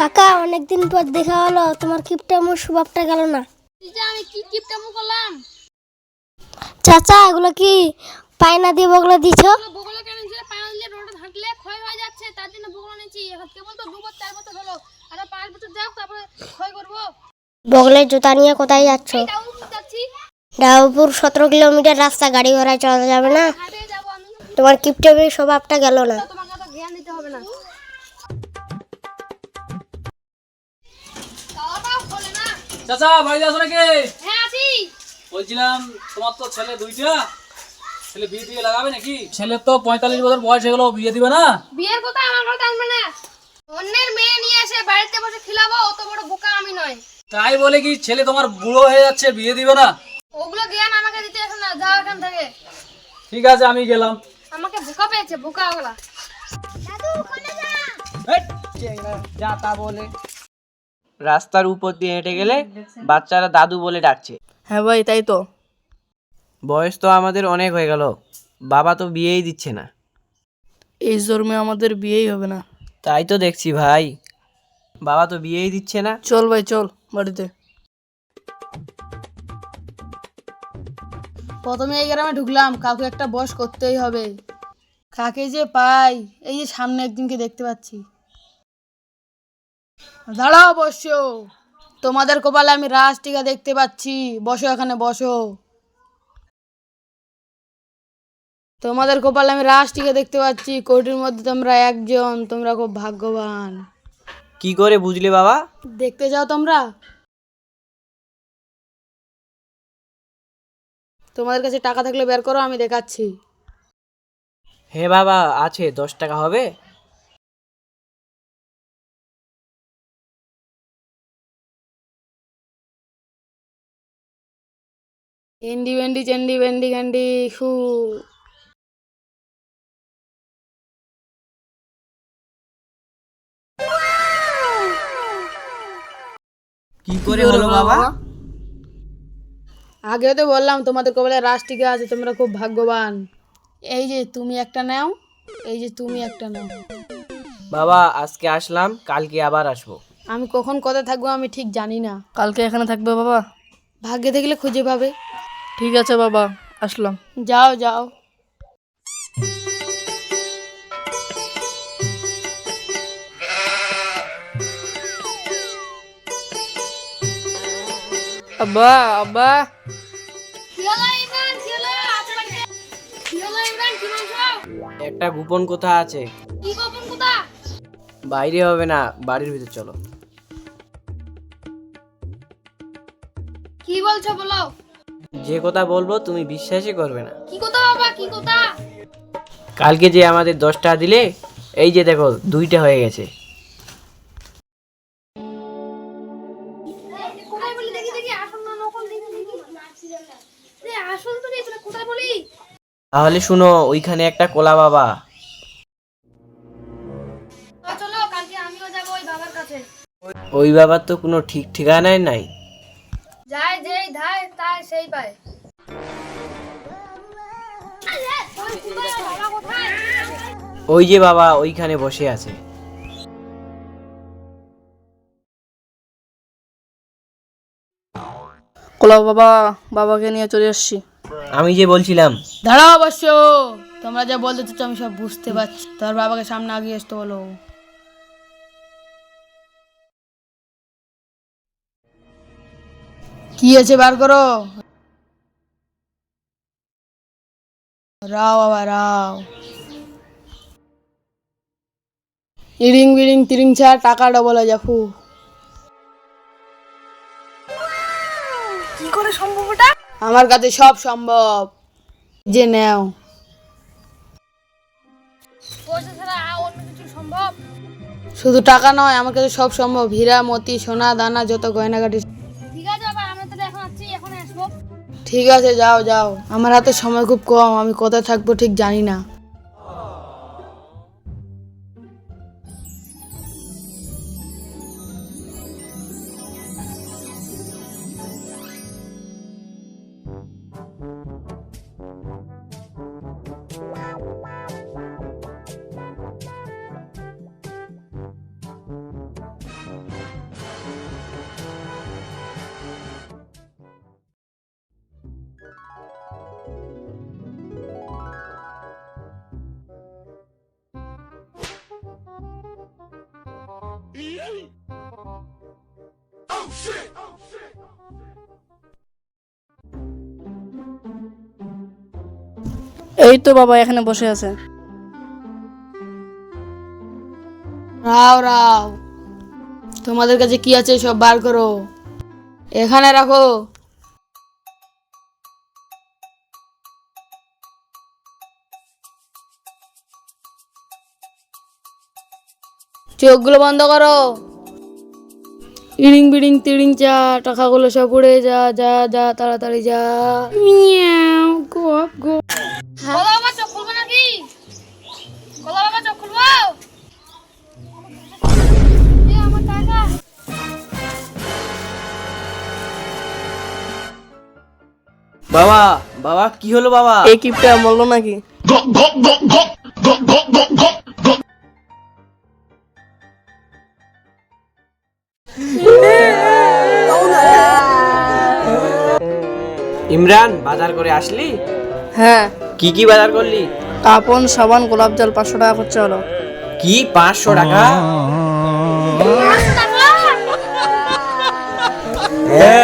কাকা, অনেকদিন পর দেখা হলো, তোমার কিপটামো স্বভাবটা গেল না। আমি কি কিপটামো করলাম? চাচা, এগুলো কি পায়না দিয়ে বগলা দিছ? বগুলো কেন দিলে? পায়না দিলে রোডে হাঁটলে ক্ষয় হয়ে যাচ্ছে, তার জন্য বগুলো নিয়েছি। এখন কেবল তো 2-4 বছর হলো, আরো 5 বছর যাক তারপরে ক্ষয় করবো। বগলের জুতা নিয়ে কোথায় যাচ্ছ? যাচ্ছি ডাউপুর 17 কিলোমিটার রাস্তা, গাড়ি ঘোড়ায় চলা যাবে না। হাটে যাবো আমি। তোমার কিপটামির স্বভাবটা গেল না। তোমাকে তো জ্ঞান দিতে হবে না। তাওয়াটাও খোলে না। চাচা বাড়িতে আছো নাকি? হ্যাঁ আছি। বলছিলাম তোমার তো ছেলে দুইটা, ছেলে বিয়ে দিয়ে লাগাবে নাকি? ছেলের তো 45 বছর বয়স হয়ে গেল, বিয়ে দিবে না? বিয়ের কথা আমার কথা আনবে না। অন্যের মেয়ে নিয়ে এসে বাড়িতে বসে খিলাবো, অত বড় বোকা আমি নয়। তাই বলে কি ছেলে তোমার বুড়ো হয়ে যাচ্ছে, বিয়ে দিবে না? ওগুলো জ্ঞান আমাকে দিতে আসে না, যাও এখান থেকে। ঠিক আছে, আমি গেলাম। আমাকে বোকা পেয়েছে, বোকা ওগুলা। যা তা বলে রাস্তার উপর দিয়ে হেঁটে গেলে বাচ্চারা দাদু বলে ডাকছে। হ্যাঁ ভাই, তাই তো। বয়স তো আমাদের অনেক হয়ে গেল, বাবা তো বিয়েই দিচ্ছে না। এই জন্মে আমাদের বিয়েই হবে না। তাই তো দেখছি ভাই, বাবা তো বিয়েই দিচ্ছে না। চল ভাই, চল বাড়িতে। প্রথমে এই গ্রামে ঢুকলাম, কাউকে একটা বস করতেই হবে। কাকে যে পাই, এই যে সামনে একদিনকে দেখতে পাচ্ছি। দাঁড়াও, বসো। তোমাদের কপালে আমি রাজটিকা দেখতে পাচ্ছি, বসো এখানে, বসো। তোমাদের কপালে আমি রাজটিকা দেখতে পাচ্ছি, কোটির মধ্যে তোমরা একজন, তোমরা খুব ভাগ্যবান। কি করে বুঝলে বাবা? দেখতে যাও তোমরা? তোমাদের কাছে টাকা থাকলে বের করো, আমি দেখাচ্ছি। হে বাবা, আছে 10 টাকা হবে? এন্ডি বেন্ডি চেন্ডি বেন্ডি ঘ্যান্ডি হু। কি করে হলো বাবা? আগে তো বললাম তোমাদের কপালে রাজটিকা আছে, তোমরা খুব ভাগ্যবান। এই যে তুমি একটা নাও, এই যে তুমি একটা নাও। বাবা আজকে আসলাম, কালকে আবার আসবো। আমি কখন কোথায় থাকবো আমি ঠিক জানি না, কালকে এখানে থাকবে বাবা? ভাগ্যে থাকলে খুঁজে পাবে। ঠিক আছে বাবা, আসলাম। যাও যাও। আব্বা, আব্বা। কি হলো ইমরান? কি হলো? আছে বাড়িতে? কি হলো ইমরান? কি বলছো? একটা গোপন কথা আছে। কি গোপন কথা? বাইরে হবে না, বাড়ির ভিতর চলো। কি বলছো বলো? যে কথা বলবো তুমি বিশ্বাসই করবে না। কি কথা বাবা, কি কথা? কালকে যে আমাদের 10 টাকা দিলে, এই যে দেখো 2টা হয়ে গেছে। কোথায় বলি দেখি দেখি, আসল না নকল দেখি দেখি। রে আসল তো নেই, তোরা কোথায় বলি? তাহলে শুনো, ওইখানে একটা কোলা বাবা। চলো কালকে আমিও যাবো ওই বাবার কাছে। ওই বাবার তো কোনো ঠিক ঠিকানাই নাই। যায় যেই ধায় তাই সেই পায়। ওই কোথায় বাবা, কোথায়? ওই যে বাবা ওইখানে বসে আছে। কোলাও বাবা, বাবাকে নিয়ে চলে আসছি। আমি যে বলছিলাম। দাঁড়াও অবশ্য, তোমরা যা বলতে চাচ্ছ আমি সব বুঝতে পারছি। তোর বাবাকে সামনে আগিয়ে আসতে বলো। কি আছে বার করো। রাও বাবা রাও। ইডিং বিডিং তিরিং ছাড়, টাকা ডবল হয়ে যাফু। কি করে সম্ভব এটা? আমার কাছে সব সম্ভব, যে নেও। পয়সা ছাড়া অন্য কিছু সম্ভব? শুধু টাকা নয়, আমার কাছে সব সম্ভব, হীরা মতি সোনা দানা যত গয়নাগাটি। ঠিক আছে বাবা, আমরা তাহলে এখন আসছি, এখন আসবো। ঠিক আছে, যাও যাও। আমার হাতে সময় খুব কম, আমি কোথায় থাকবো ঠিক জানি না। এই তো বাবা এখানে বসে আছে। রাও রাও, তোমাদের কাছে কি আছে সব বার করো, এখানে রাখো। চোখগুলো বন্ধ করো। ইড়িং বিড়িং তিড়িং চা, টাকাগুলো সব উড়ে যা, যা যা তাড়াতাড়ি যা। মিয়াও গপ গপ। বলো বাবা চোখ খুলবো নাকি? বলো বাবা চোখ খুলবো? এ আমার টাকা। বাবা, বাবা কি হলো বাবা? এই কিপটা বললো নাকি? ইমরান, বাজার করে আসলি? হ্যাঁ, কি কি বাজার করলি? কাপন সাবান গোলাপ জল 500 টাকা খরচা হলো। কি 500 টাকা? টাকা? হ্যাঁ।